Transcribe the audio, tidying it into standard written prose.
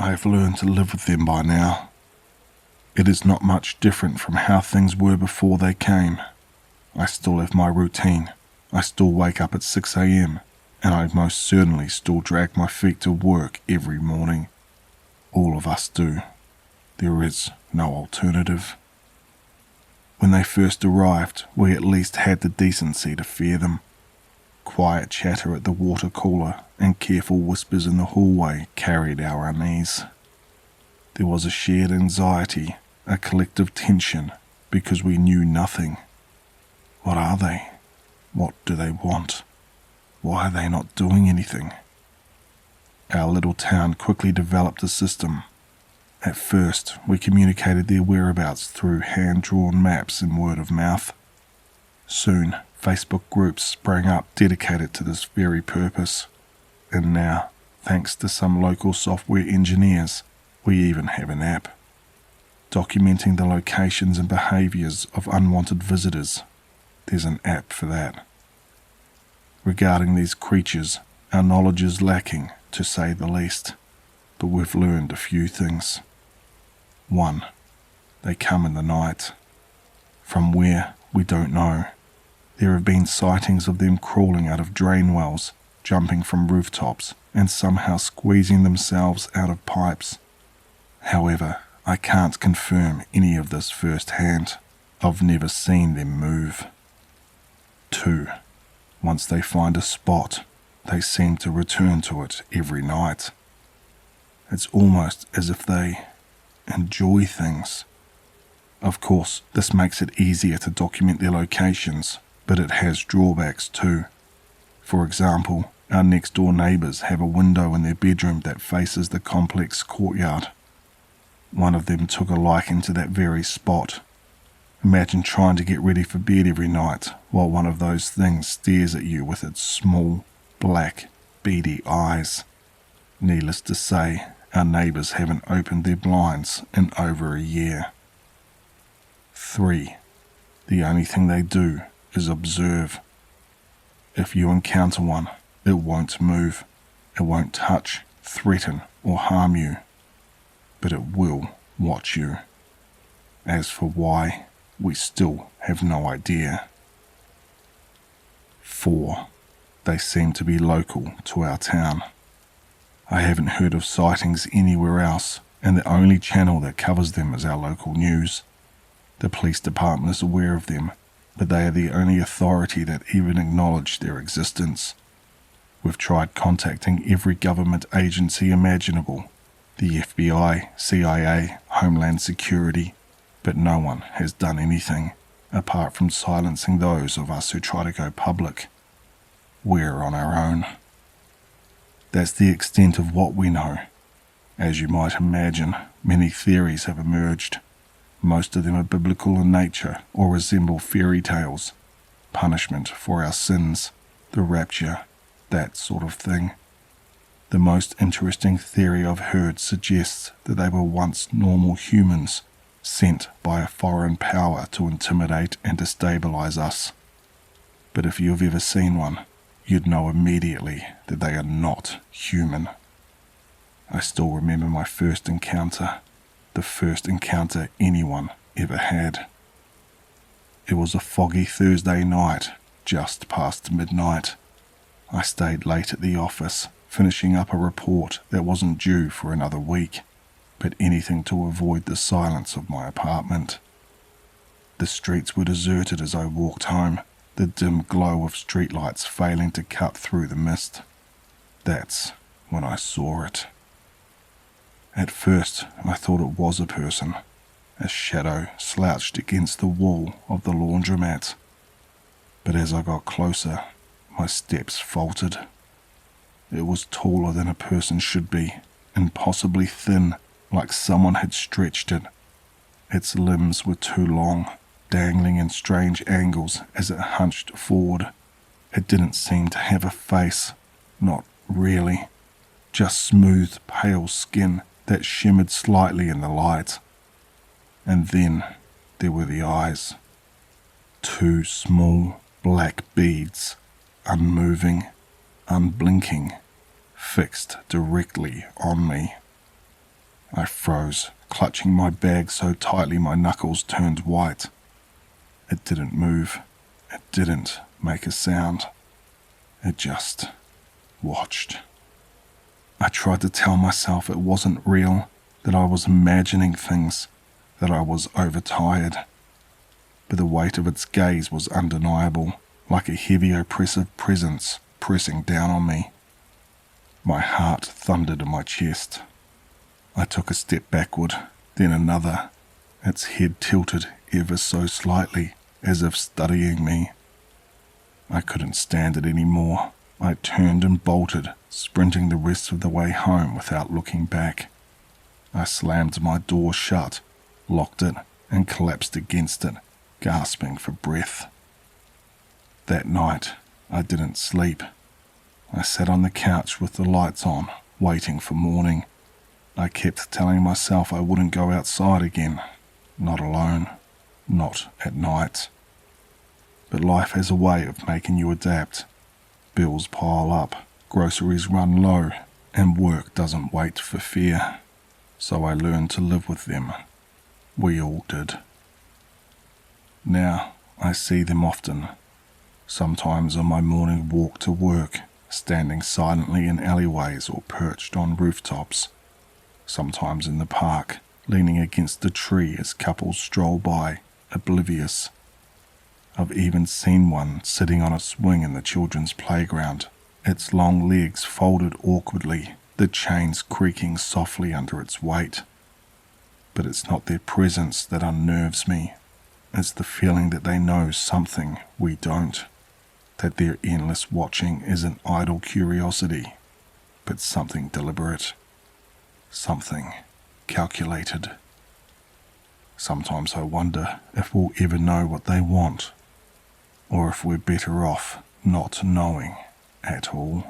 I have learned to live with them by now. It is not much different from how things were before they came. I still have my routine. I still wake up at 6 a.m. and I most certainly still drag my feet to work every morning. All of us do. There is no alternative. When they first arrived, we at least had the decency to fear them. Quiet chatter at the water cooler and careful whispers in the hallway carried our unease. There was a shared anxiety, a collective tension, because we knew nothing. What are they? What do they want? Why are they not doing anything? Our little town quickly developed a system. At first, we communicated their whereabouts through hand-drawn maps and word of mouth. Soon, Facebook groups sprang up dedicated to this very purpose. And now, thanks to some local software engineers, we even have an app, documenting the locations and behaviours of unwanted visitors. There's an app for that. Regarding these creatures, our knowledge is lacking, to say the least, but we've learned a few things. 1. They come in the night. From where, we don't know. There have been sightings of them crawling out of drain wells, jumping from rooftops, and somehow squeezing themselves out of pipes. However, I can't confirm any of this firsthand. I've never seen them move. 2. Once they find a spot, they seem to return to it every night. It's almost as if they enjoy things. Of course, this makes it easier to document their locations, but it has drawbacks too. For example, our next door neighbours have a window in their bedroom that faces the complex courtyard. One of them took a liking to that very spot. Imagine trying to get ready for bed every night while one of those things stares at you with its small, black, beady eyes. Needless to say, our neighbours haven't opened their blinds in over a year. 3. The only thing they do is observe. If you encounter one, it won't move. It won't touch, threaten, or harm you. But it will watch you. As for why, we still have no idea. 4. They seem to be local to our town. I haven't heard of sightings anywhere else, and the only channel that covers them is our local news. The police department is aware of them, but they are the only authority that even acknowledge their existence. We've tried contacting every government agency imaginable, the FBI, CIA, Homeland Security, but no one has done anything, apart from silencing those of us who try to go public. We're on our own. That's the extent of what we know. As you might imagine, many theories have emerged. Most of them are biblical in nature or resemble fairy tales. Punishment for our sins, the rapture, that sort of thing. The most interesting theory I've heard suggests that they were once normal humans, sent by a foreign power to intimidate and destabilize us. But if you've ever seen one, you'd know immediately that they are not human. I still remember my first encounter, the first encounter anyone ever had. It was a foggy Thursday night, just past midnight. I stayed late at the office, finishing up a report that wasn't due for another week, but anything to avoid the silence of my apartment. The streets were deserted as I walked home, the dim glow of streetlights failing to cut through the mist. That's when I saw it. At first, I thought it was a person, a shadow slouched against the wall of the laundromat. But as I got closer, my steps faltered. It was taller than a person should be, impossibly thin, like someone had stretched it. Its limbs were too long, dangling in strange angles as it hunched forward. It didn't seem to have a face, not really, just smooth, pale skin that shimmered slightly in the light. And then there were the eyes. 2 small, black beads, unmoving, unblinking, fixed directly on me. I froze, clutching my bag so tightly my knuckles turned white. It didn't move. It didn't make a sound. It just watched. I tried to tell myself it wasn't real, that I was imagining things, that I was overtired. But the weight of its gaze was undeniable, like a heavy oppressive presence pressing down on me. My heart thundered in my chest. I took a step backward, then another, its head tilted ever so slightly, as if studying me. I couldn't stand it any more. I turned and bolted, sprinting the rest of the way home without looking back. I slammed my door shut, locked it, and collapsed against it, gasping for breath. That night, I didn't sleep. I sat on the couch with the lights on, waiting for morning. I kept telling myself I wouldn't go outside again, not alone, not at night. But life has a way of making you adapt. Bills pile up, groceries run low, and work doesn't wait for fear. So I learned to live with them. We all did. Now I see them often, sometimes on my morning walk to work, standing silently in alleyways or perched on rooftops, sometimes in the park, leaning against a tree as couples stroll by, oblivious. I've even seen one sitting on a swing in the children's playground, its long legs folded awkwardly, the chains creaking softly under its weight. But it's not their presence that unnerves me. It's the feeling that they know something we don't, that their endless watching isn't idle curiosity, but something deliberate, something calculated. Sometimes I wonder if we'll ever know what they want, or if we're better off not knowing at all.